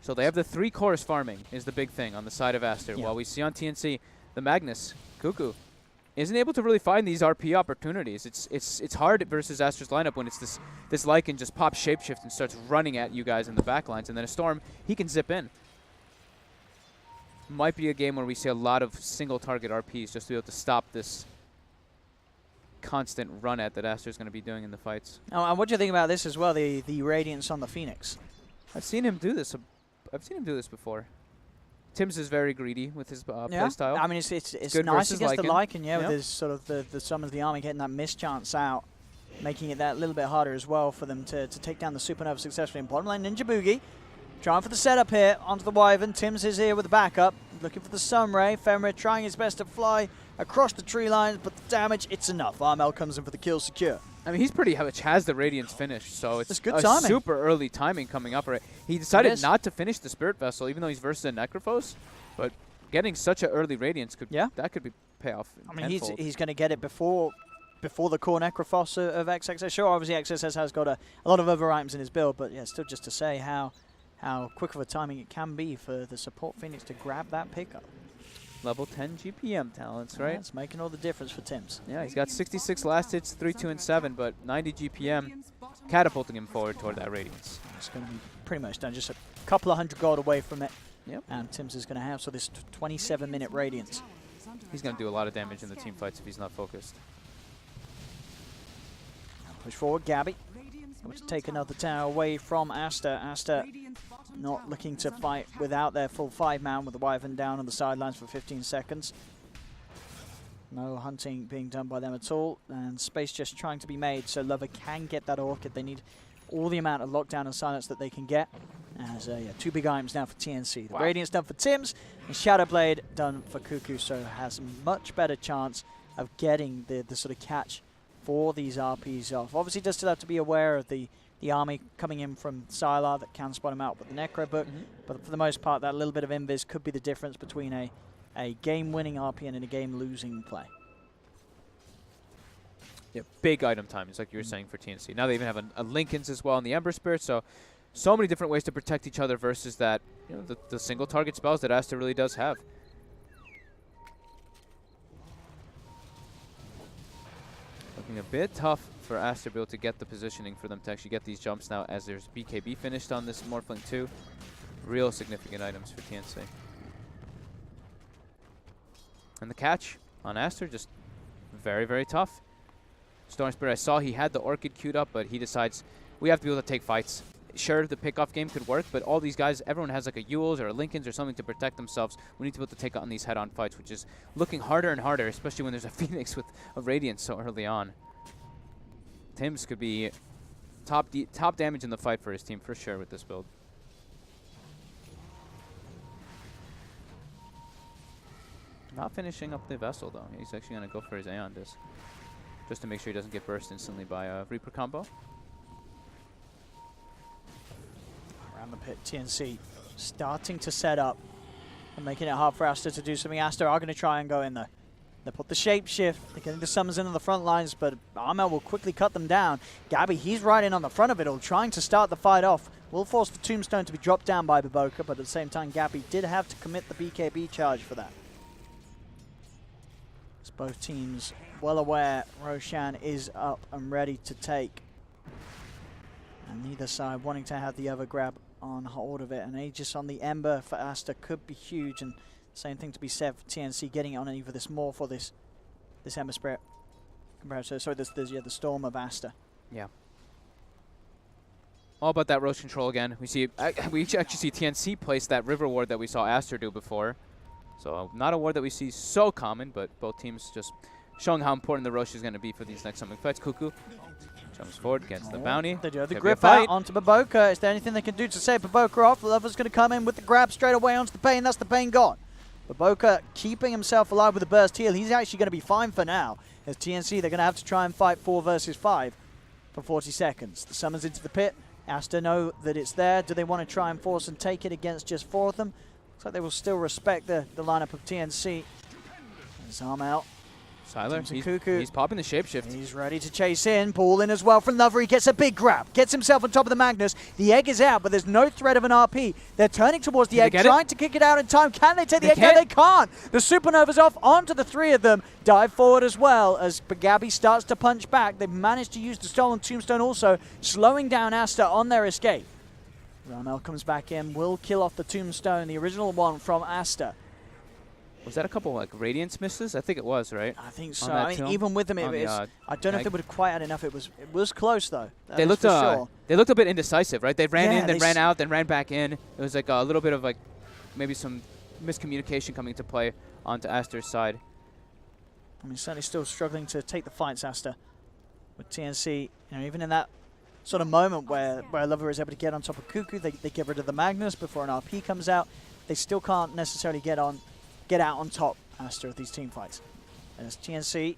So they have the 3 chorus farming is the big thing on the side of Aster. Yeah. While we see on TNC, the Magnus, Cuckoo, isn't able to really find these RP opportunities. It's hard versus Aster's lineup when it's this Lycan just pops Shapeshift and starts running at you guys in the back lines. And then a Storm, he can zip in. Might be a game where we see a lot of single target RPs just to be able to stop this constant run at that Aster's going to be doing in the fights. Oh, and what do you think about this as well, the Radiance on the Phoenix? I've seen him do this. I've seen him do this before. Tim's is very greedy with his play style. I mean, it's good nice against Lycan. the Lycan, with this sort of the summons of the army getting that mischance out, making it that little bit harder as well for them to take down the Supernova successfully. In bottom lane, Ninja Boogie trying for the setup here onto the Wyvern. Tim's is here with the backup, looking for the Sunray. Fenrir trying his best to fly across the tree lines, but the damage, it's enough. Armel comes in for the kill secure. I mean, he's pretty much has the Radiance finished, so it's good timing. Super early timing coming up. Right, he decided not to finish the Spirit Vessel, even though he's versus a Necrophos. But getting such an early Radiance could that could be payoff. I mean, he's going to get it before the core Necrophos of XXS. Sure, obviously XXS has got a lot of other items in his build, but yeah, still just to say how quick of a timing it can be for the support Phoenix to grab that pickup. Level 10 GPM talents, right? It's making all the difference for Tim's. Yeah, he's got 66 last hits, 3, 2, and 7, but 90 GPM, catapulting him forward toward that Radiance. It's going to be pretty much done, just a couple of 100 gold away from it. Yep. And Tim's is going to have this 27-minute Radiance. He's going to do a lot of damage in the team fights if he's not focused. Push forward, Gabby. Going to take another tower away from Aster. Aster not looking to fight without their full 5-man with the Wyvern down on the sidelines for 15 seconds. No hunting being done by them at all, and space just trying to be made so Lover can get that Orchid. They need all the amount of lockdown and silence that they can get. As 2 big items now for TNC. The Radiance done for Tim's, and Shadowblade done for Cuckoo, so has a much better chance of getting the sort of catch for these RPs off. Obviously does still have to be aware of the army coming in from Sylar that can spot him out with the Necro book, but for the most part that little bit of invis could be the difference between a game-winning RP and a game-losing play. Yeah, big item time, it's like you were saying for TNC. Now they even have a Lincoln's as well in the Ember Spirit, so many different ways to protect each other versus that, the single target spells that Aster really does have. Looking a bit tough for Aster to be able to get the positioning for them to actually get these jumps now, as there's BKB finished on this Morphling too. Real significant items for TNC. And the catch on Aster, just very, very tough. Storm Spirit, I saw he had the Orchid queued up, but he decides we have to be able to take fights. Sure, the pickoff game could work, but all these guys, everyone has like a Yule's or a Lincoln's or something to protect themselves. We need to be able to take on these head-on fights, which is looking harder and harder, especially when there's a Phoenix with a Radiance so early on. Tims could be top damage in the fight for his team for sure with this build. Not finishing up the Vessel though. He's actually going to go for his Aeon Disc, just to make sure he doesn't get burst instantly by a Reaper combo. Around the pit, TNC starting to set up and making it hard for Aster to do something. Aster are going to try and go in though. They put the shapeshift, they're getting the summons into the front lines, but Armel will quickly cut them down. Gabby, he's right in on the front of it all, trying to start the fight off. Will force the Tombstone to be dropped down by Baboka, but at the same time, Gabby did have to commit the BKB charge for that. As both teams well aware Roshan is up and ready to take. And neither side wanting to have the other grab on hold of it. And Aegis on the Ember for Aster could be huge. And same thing to be said for TNC getting it on either this Morph or this Ember Spirit. Sorry, the Storm of Aster. Yeah. All about that Roche control again. We see we actually see TNC place that River Ward that we saw Aster do before. So not a ward that we see so common, but both teams just showing how important the Roche is going to be for these next coming fights. Cuckoo jumps forward, gets the bounty. They do have the grip out onto Baboka. Is there anything they can do to save Baboka off? The Lover's going to come in with the grab straight away onto the Pain. That's the Pain gone. Baboka keeping himself alive with a burst heal. He's actually going to be fine for now. As TNC, they're going to have to try and fight 4 versus 5 for 40 seconds. The summons into the pit. Aster know that it's there. Do they want to try and force and take it against just 4 of them? Looks like they will still respect the lineup of TNC. His arm out. Siler, he's popping the shapeshift. He's ready to chase in. Ball in as well from Lover. He gets a big grab. Gets himself on top of the Magnus. The egg is out, but there's no threat of an RP. They're turning towards the egg, trying to kick it out in time. Can they take the egg? No, they can't. The Supernova's off onto the 3 of them. Dive forward as well as Gabby starts to punch back. They've managed to use the Stolen Tombstone also, slowing down Aster on their escape. Ramel comes back in, will kill off the Tombstone, the original one from Aster. Was that a couple like Radiance misses? I think it was, right? I think so. I mean, even with them, I don't know if they would have quite had enough. It was close though. They looked they looked a bit indecisive, right? They ran in, then ran out, then ran back in. It was like a little bit of like maybe some miscommunication coming into play onto Aster's side. I mean, certainly still struggling to take the fights, Aster. With TNC, even in that sort of moment where Lover is able to get on top of Cuckoo, they get rid of the Magnus before an RP comes out. They still can't necessarily get out on top, Aster, of these team fights. As TNC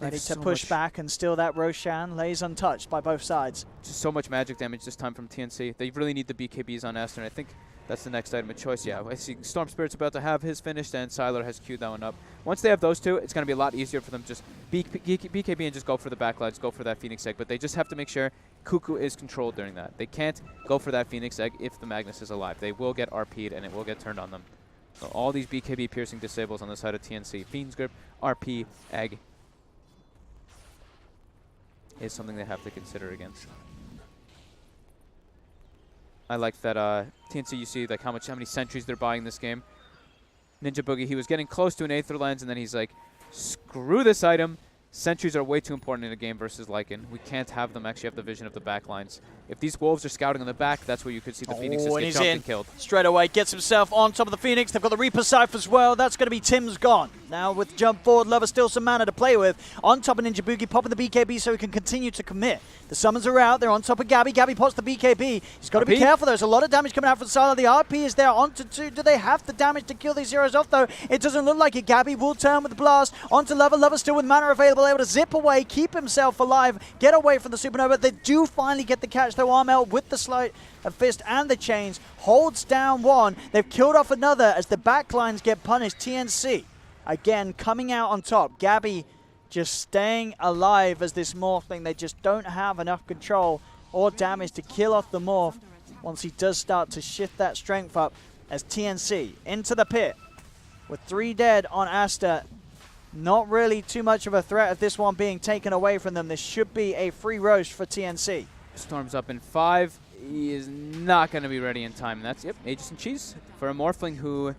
ready to push back, and still that Roshan lays untouched by both sides. Just so much magic damage this time from TNC. They really need the BKBs on Aster, and I think that's the next item of choice. Yeah, I see Storm Spirit's about to have his finished, and Siler has queued that one up. Once they have those two, it's going to be a lot easier for them to just BKB and just go for the backlines, go for that Phoenix Egg. But they just have to make sure Cuckoo is controlled during that. They can't go for that Phoenix Egg if the Magnus is alive. They will get RP'd, and it will get turned on them. So all these BKB piercing disables on the side of TNC. Fiend's Grip, RP, Egg is something they have to consider against. I like that TNC, you see like how many sentries they're buying this game. Ninja Boogie, he was getting close to an Aether Lens, and then he's like, screw this item. Sentries are way too important in a game versus Lycan. We can't have them actually have the vision of the back lines. If these Wolves are scouting on the back, that's where you could see the Phoenixes get jumped and killed. Straight away, gets himself on top of the Phoenix. They've got the Reaper Scythe as well. That's going to be Tim's gone. Now with jump forward, Lover still some mana to play with. On top of Ninja Boogie, popping the BKB so he can continue to commit. The summons are out. They're on top of Gabby. Gabby pops the BKB. He's got to be careful. There's a lot of damage coming out from Siler. The RP is there onto 2. Do they have the damage to kill these zeros off though? It doesn't look like it. Gabby will turn with the blast onto Lover. Lover still with mana available, able to zip away, keep himself alive, get away from the Supernova. They do finally get the catch though. Armel with the sleight of fist and the chains holds down one. They've killed off another as the backlines get punished. TNC again coming out on top. Gabby just staying alive as this Morphling. They just don't have enough control or damage to kill off the Morph once he does start to shift that strength up, as TNC into the pit with 3 dead on Aster. Not really too much of a threat of this one being taken away from them. This should be a free roast for TNC. Storm's up in 5. He is not going to be ready in time. And that's, yep, Aegis and Cheese for a Morphling who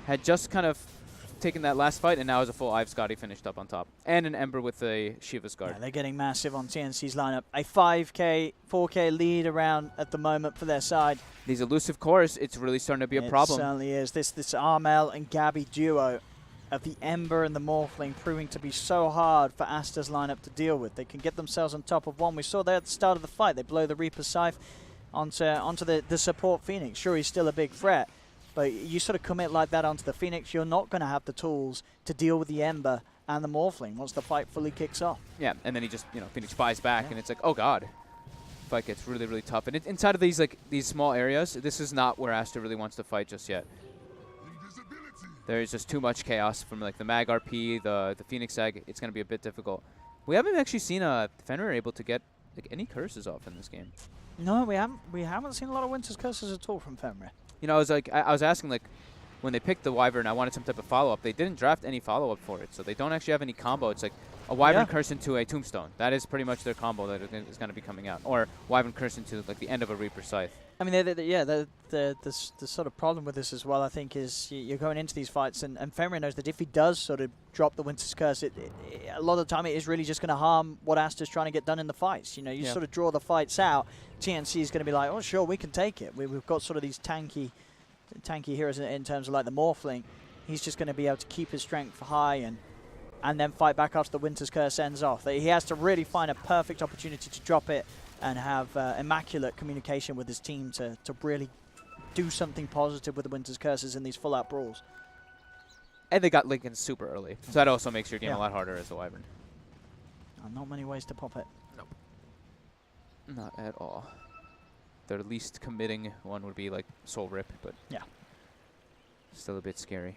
had just kind of taken that last fight and now has a full Ive Scotty finished up on top. And an Ember with a Shiva's Guard. Yeah, they're getting massive on TNC's lineup. A 5k, 4k lead around at the moment for their side. These elusive cores, it's really starting to be a problem. It certainly is. This Armel and Gabby duo of the Ember and the Morphling proving to be so hard for Aster's lineup to deal with. They can get themselves on top of one. We saw there at the start of the fight. They blow the Reaper Scythe onto the support Phoenix. Sure, he's still a big threat, but you sort of commit like that onto the Phoenix, you're not going to have the tools to deal with the Ember and the Morphling once the fight fully kicks off. Yeah, and then he just, Phoenix buys back, and it's like, oh god. Fight gets really, really tough. And inside of these small areas, this is not where Aster really wants to fight just yet. There's just too much chaos from the Mag RP, the Phoenix Egg. It's going to be a bit difficult. We haven't actually seen Fenrir able to get any curses off in this game. No, we haven't. We haven't seen a lot of Winter's Curses at all from Fenrir. I was asking when they picked the Wyvern, I wanted some type of follow-up. They didn't draft any follow-up for it, so they don't actually have any combo. It's like a Wyvern curse into a Tombstone. That is pretty much their combo that is going to be coming out. Or Wyvern curse into the end of a Reaper Scythe. I mean, the sort of problem with this as well, I think, is you're going into these fights, and Fenrir knows that if he does sort of drop the Winter's Curse, a lot of the time it is really just going to harm what Aster's trying to get done in the fights. You sort of draw the fights out. TNC is going to be like, oh, sure, we can take it. We've got sort of these tanky heroes in terms of the Morphling. He's just going to be able to keep his strength high and then fight back after the Winter's Curse ends off. He has to really find a perfect opportunity to drop it and have immaculate communication with his team to really do something positive with the Winter's Curses in these full-out brawls. And they got Lincoln super early, so that also makes your game a lot harder as a Wyvern. Not many ways to pop it. Nope. Not at all. Their least committing one would be Soul Rip, but still a bit scary.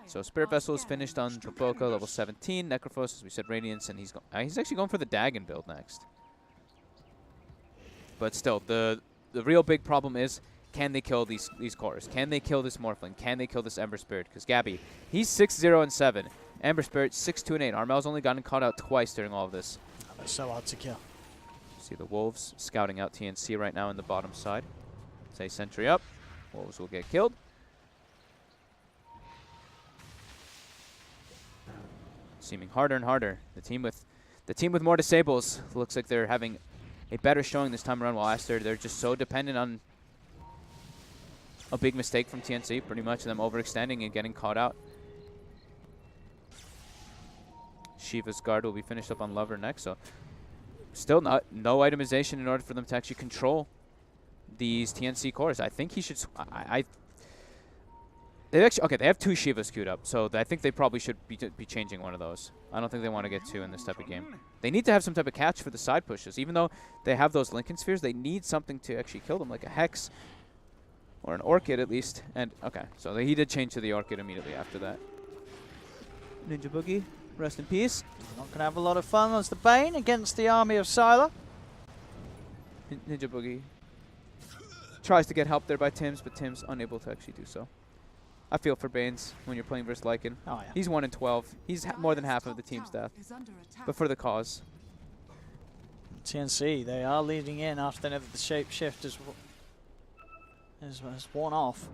So Spirit Vessel is finished on Popoka, level 17. Necrophos, as we said, Radiance, and he's actually going for the Dagon build next. But still, the real big problem is, can they kill these cores? Can they kill this Morphling? Can they kill this Ember Spirit? Because Gabby, he's 6-0 and 7. Ember Spirit 6-2 and 8. Armel's only gotten caught out twice during all of this. That's so hard to kill. See the Wolves scouting out TNC right now in the bottom side. Say sentry up. Wolves will get killed. Seeming harder and harder. The team with more disables looks like they're having a better showing this time around, while Aster, they're just so dependent on a big mistake from TNC, pretty much, them overextending and getting caught out. Shiva's Guard will be finished up on Lover next, so still no itemization in order for them to actually control these TNC cores. I think he should... They have 2 Shivas queued up, so I think they probably should be changing one of those. I don't think they want to get 2 in this type of game. They need to have some type of catch for the side pushes. Even though they have those Lincoln Spheres, they need something to actually kill them, like a Hex or an Orchid at least. And so he did change to the Orchid immediately after that. Ninja Boogie, rest in peace. Not going to have a lot of fun as the Bane against the army of Sylar. Ninja Boogie tries to get help there by Tims, but Tims unable to actually do so. I feel for Banes when you're playing versus Lycan. Oh, yeah. He's 1 in 12. He's more than half of the team's death. But for the cause. TNC, they are leading in after they know that the shape shift has worn off.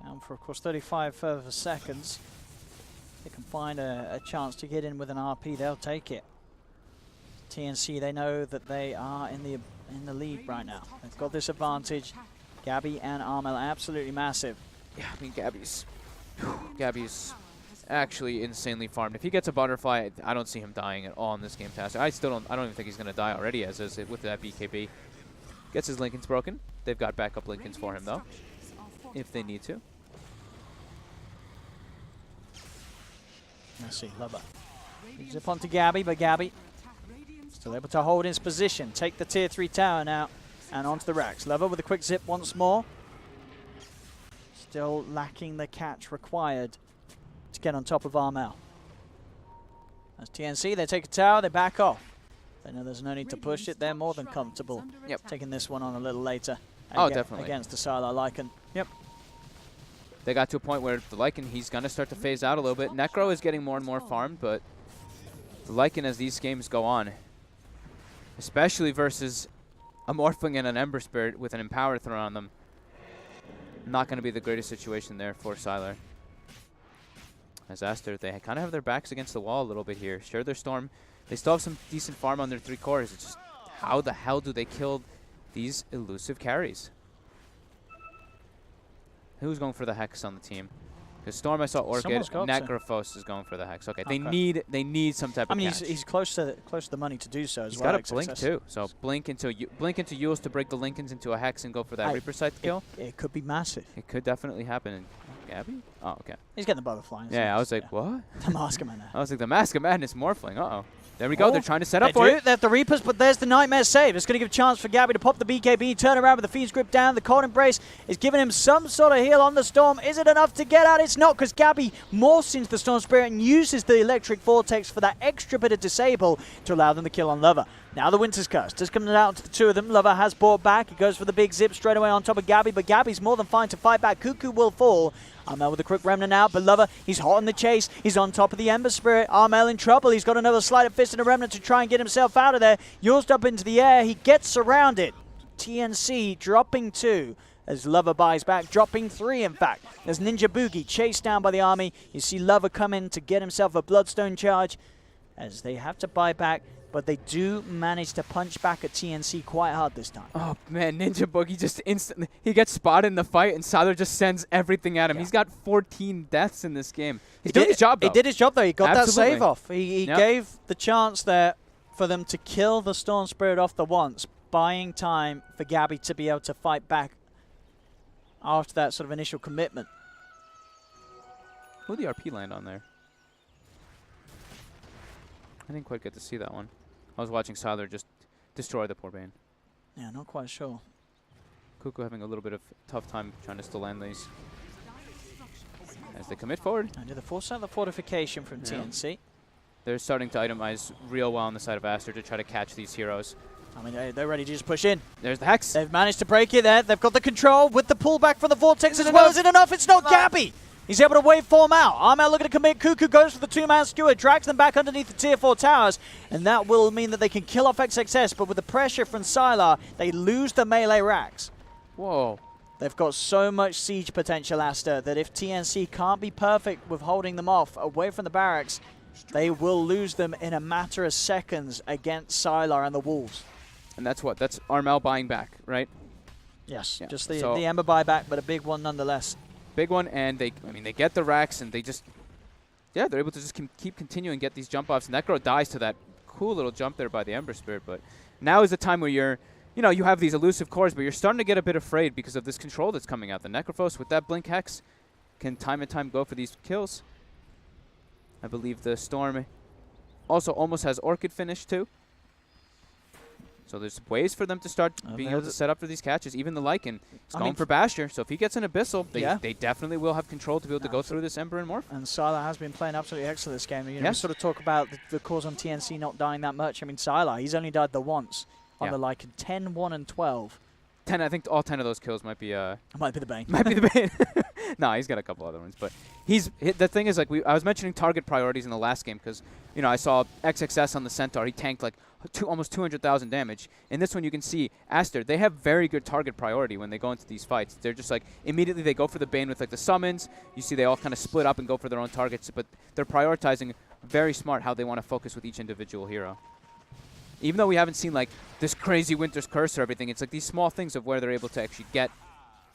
Down for, of course, 35 further seconds. They can find a chance to get in with an RP, they'll take it. TNC, they know that they are in the lead right now. They've got this advantage. Gabby and Armel absolutely massive. Yeah, I mean, Gabby's actually insanely farmed. If he gets a butterfly, I don't see him dying at all in this game task. I don't even think he's going to die already as is with that BKB. Gets his Lincolns broken. They've got backup Lincolns for him, though, if they need to. Let's see, Lubba. Zip onto Gabby, but Gabby still able to hold his position. Take the tier 3 tower now and onto the racks. Lubba with a quick zip once more. Still lacking the catch required to get on top of Armel. As TNC, they take a tower, they back off. They know there's no need to push it. They're more than comfortable taking this one on a little later. Oh, definitely. Against the Sylar Lycan. Yep. They got to a point where the Lycan, he's going to start to phase out a little bit. Necro is getting more and more farmed, but the Lycan, as these games go on, especially versus a Morphling and an Ember Spirit with an Empower thrown on them, not going to be the greatest situation there for Sylar. As Aster, they kind of have their backs against the wall a little bit here. Sure, their Storm, they still have some decent farm on their 3 cores. It's just, how the hell do they kill these elusive carries? Who's going for the Hex on the team? Because Storm, I saw Orchid. Necrophos is going for the Hex. Okay, they need some type of catch. He's close to the money to do so as well. He's got a Blink too. So blink into Yules to break the Lincolns into a Hex and go for that Reaper Scythe kill. It could be massive. It could definitely happen. And Gabby? Oh, okay. He's getting the butterfly. Yeah, I was like, what? The Mask of Madness. I was like, the Mask of Madness Morphling. Uh-oh. There we go. They're trying to set up for it. They have the Reapers, but there's the Nightmare save. It's going to give a chance for Gabby to pop the BKB, turn around with the Fiend's Grip down. The Cold Embrace is giving him some sort of heal on the Storm. Is it enough to get out? It's not, because Gabby morphs into the Storm Spirit and uses the Electric Vortex for that extra bit of disable to allow them to kill on Lover. Now the Winter's Curse just coming out to the 2 of them. Lover has brought back. He goes for the big zip straight away on top of Gabby, but Gabby's more than fine to fight back. Cuckoo will fall. Armel with a quick remnant out, but Lover, he's hot on the chase. He's on top of the Ember Spirit. Armel in trouble. He's got another Sleight of Fist and a remnant to try and get himself out of there. Yours up into the air. He gets surrounded. TNC dropping 2 as Lover buys back, dropping 3 in fact. There's Ninja Boogie chased down by the army. You see Lover come in to get himself a Bloodstone charge as they have to buy back. But they do manage to punch back at TNC quite hard this time. Oh, man, Ninja Boogie just instantly, he gets spotted in the fight, and Sylar just sends everything at him. He's got 14 deaths in this game. He's doing his job, though. He did his job, though. He got that save off. He gave the chance there for them to kill the Storm Spirit off the once, buying time for Gabby to be able to fight back after that sort of initial commitment. Who did the RP land on there? I didn't quite get to see that one. I was watching Sylar just destroy the poor Bane. Yeah, not quite sure. Cuckoo having a little bit of tough time trying to still land these. As they commit forward. And do the force out the fortification from TNC. They're starting to itemize real well on the side of Aster to try to catch these heroes. I mean, they're ready to just push in. There's the Hex. They've managed to break it there. They've got the control with the pullback from the Vortex as well. Is it enough? It's not Gabby. He's able to waveform out. Armel looking to commit. Cuckoo goes for the 2-man skewer, drags them back underneath the tier 4 towers, and that will mean that they can kill off XXS, but with the pressure from Sylar, they lose the melee racks. Whoa. They've got so much siege potential, Aster, that if TNC can't be perfect with holding them off away from the barracks, they will lose them in a matter of seconds against Sylar and the Wolves. And that's what? That's Armel buying back, right? Yes, just the Ember buyback, but a big one nonetheless. Big one, and they get the racks, and they just, they're able to just keep continuing get these jump offs. Necro dies to that cool little jump there by the Ember Spirit, but now is the time where you're, you have these elusive cores, but you're starting to get a bit afraid because of this control that's coming out. The Necrophos with that Blink Hex can time and time go for these kills. I believe the Storm also almost has Orchid finished too. So there's ways for them to start being able to set up for these catches. Even the Lycan is going for Basher. So if he gets an Abyssal, they definitely will have control to be able to go through this Ember and Morph. And Sylar has been playing absolutely excellent this game. We sort of talk about the cause on TNC not dying that much. I mean, Sylar, he's only died the once on the Lycan. 10, 1, and 12. 10, I think all 10 of those kills might be... might be the Bane. Might be the Bane. No, he's got a couple other ones. But the thing is, like, I was mentioning target priorities in the last game because, I saw XXS on the Centaur. He tanked, like, almost 200,000 damage. In this one, you can see Aster, they have very good target priority when they go into these fights. They're just, like, immediately they go for the Bane with, like, the summons. You see they all kind of split up and go for their own targets. But they're prioritizing very smart how they want to focus with each individual hero. Even though we haven't seen, like, this crazy Winter's Curse or everything, it's like these small things of where they're able to actually get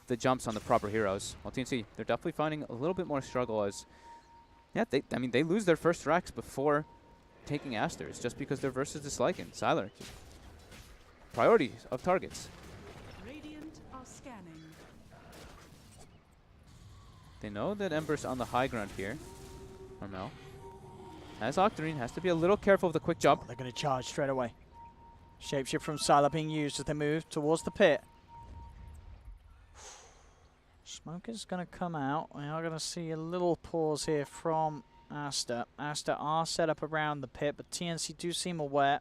the jumps on the proper heroes. Well, TNC, they're definitely finding a little bit more struggle as, they lose their first racks before taking Asters just because they're versus this Lycan. Sylar, priorities of targets. Radiant are scanning. They know that Ember's on the high ground here. Armel. As Octarine has to be a little careful with the quick jump. They're going to charge straight away. Shapeshift from Sylar being used as they move towards the pit. Smoke is going to come out. We are going to see a little pause here from Aster. Aster are set up around the pit, but TNC do seem aware,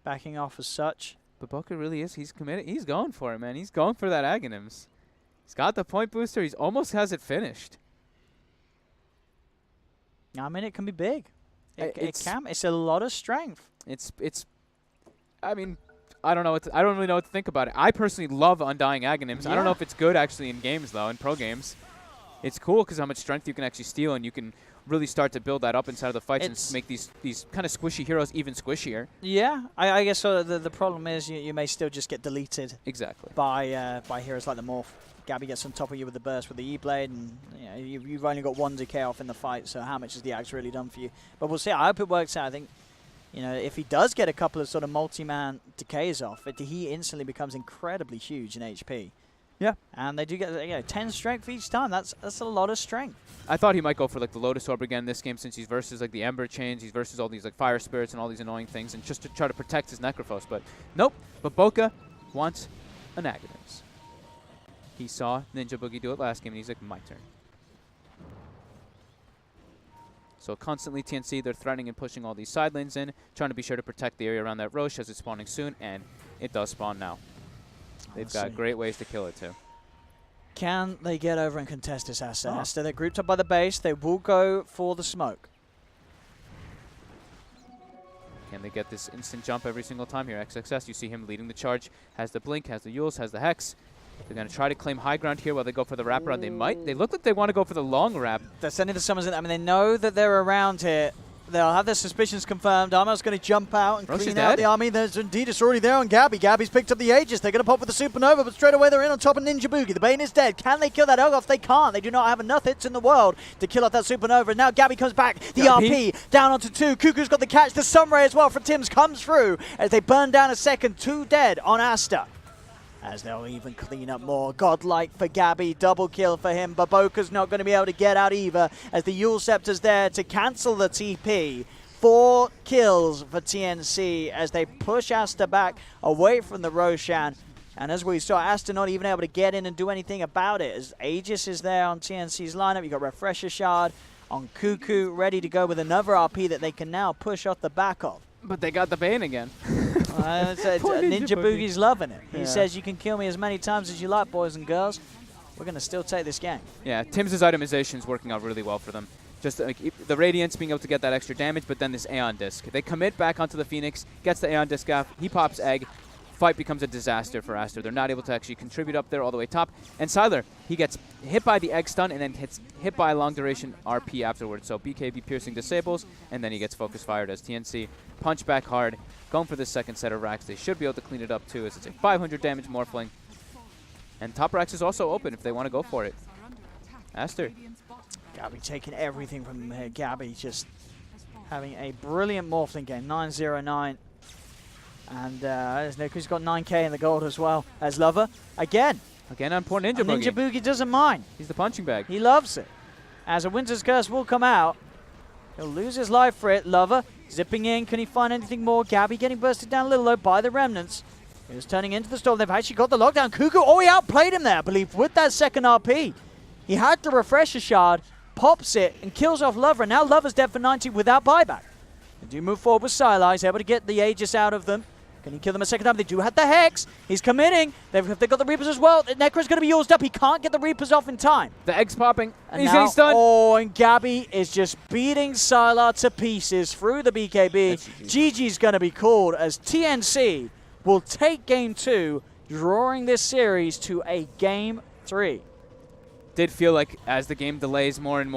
backing off as such. But Boca really is. He's committed. He's going for it, man. He's going for that Aghanims. He's got the point booster. He's almost has it finished. I mean, it can be big. It It's- can. It's a lot of strength. It's. I mean, I don't know. I don't really know what to think about it. I personally love Undying Aghanims. I don't know Yeah. if it's good actually in games though, in pro games. It's cool because how much strength you can actually steal, and you can really start to build that up inside of the fights and make these kind of squishy heroes even squishier. Yeah, I guess so. The problem is you may still just get deleted Exactly. by heroes like the Morph. Gabby gets on top of you with the burst with the E-Blade, and you've only got one decay off in the fight, so how much has the Axe really done for you? But we'll see. I hope it works out. I think, if he does get a couple of sort of multi-man decays off, he instantly becomes incredibly huge in HP. Yeah. And they do get 10 strength each time. That's a lot of strength. I thought he might go for like the Lotus Orb again this game since he's versus like the Ember Chains, he's versus all these like Fire Spirits and all these annoying things, and just to try to protect his Necrophos. But nope. But Boca wants an Aghanims. He saw Ninja Boogie do it last game, and he's like, my turn. So constantly TNC, they're threatening and pushing all these side lanes in, trying to be sure to protect the area around that Roche as it's spawning soon, and it does spawn now. They've got great ways to kill it too. Can they get over and contest this Aster? Aster, they're grouped up by the base. They will go for the smoke. Can they get this instant jump every single time here? XXS, you see him leading the charge, has the Blink, has the Yules, has the Hex. They're going to try to claim high ground here while they go for the wraparound. They might. They look like they want to go for the long wrap. They're sending the summons in. I mean, they know that they're around here. They'll have their suspicions confirmed. Armo's going to jump out and Roche is clean out dead? the army. There's indeed, it's already there on Gabby. Gabby's picked up the Aegis. They're going to pop with the Supernova, but straight away they're in on top of Ninja Boogie. The Bane is dead. Can they kill that Ogre? They can't. They do not have enough hits in the world to kill off that Supernova. And now Gabby comes back. The RP down onto 2. Cuckoo's got the catch. The Sunray as well from Tim's comes through as they burn down a second. 2 dead on Aster. As they'll even clean up more. Godlike for Gabby, double kill for him. But Boca's not going to be able to get out either as the Yule Scepter's there to cancel the TP. 4 kills for TNC as they push Aster back away from the Roshan. And as we saw, Aster not even able to get in and do anything about it. As Aegis is there on TNC's lineup, you've got Refresher Shard on Cuckoo, ready to go with another RP that they can now push off the back of. But they got the Bane again. Ninja Boogie's loving it. He Yeah. says you can kill me as many times as you like, boys and girls. We're going to still take this game. Yeah, Tim's itemization is working out really well for them. Just like the Radiance being able to get that extra damage, but then this Aeon Disc. They commit back onto the Phoenix, gets the Aeon Disc off, he pops Egg. Fight becomes a disaster for Aster. They're not able to actually contribute up there all the way top. And Siler, he gets hit by the Egg stun and then hit by a long duration RP afterwards. So BKB piercing disables, and then he gets focus fired as TNC punch back hard, going for the second set of racks. They should be able to clean it up too, as it's a 500 damage Morphling. And top racks is also open if they want to go for it. Aster. Gabby taking everything from here. Gabby just having a brilliant Morphling game. 9-0-9. And as Niku's got 9k in the gold as well. As Lover, again on poor Ninja and Ninja Boogie. Boogie doesn't mind. He's the punching bag. He loves it. As a Winter's Curse will come out, he'll lose his life for it. Lover zipping in. Can he find anything more? Gabby getting bursted down a little low by the Remnants. He was turning into the storm. They've actually got the lockdown. Cuckoo, he outplayed him there, I believe, with that second RP. He had the Refresher Shard, pops it, and kills off Lover. And now Lover's dead for 90 without buyback. They do move forward with Sylar. He's able to get the Aegis out of them. Can he kill them a second time? They do have the Hex. He's committing. They've got the Reapers as well. Necro's going to be used up. He can't get the Reapers off in time. The Egg's popping. And He's now, getting stunned. and Gabby is just beating Sylar to pieces through the BKB. GG's going to be called as TNC will take Game 2, drawing this series to a Game 3. Did feel like as the game delays more and more,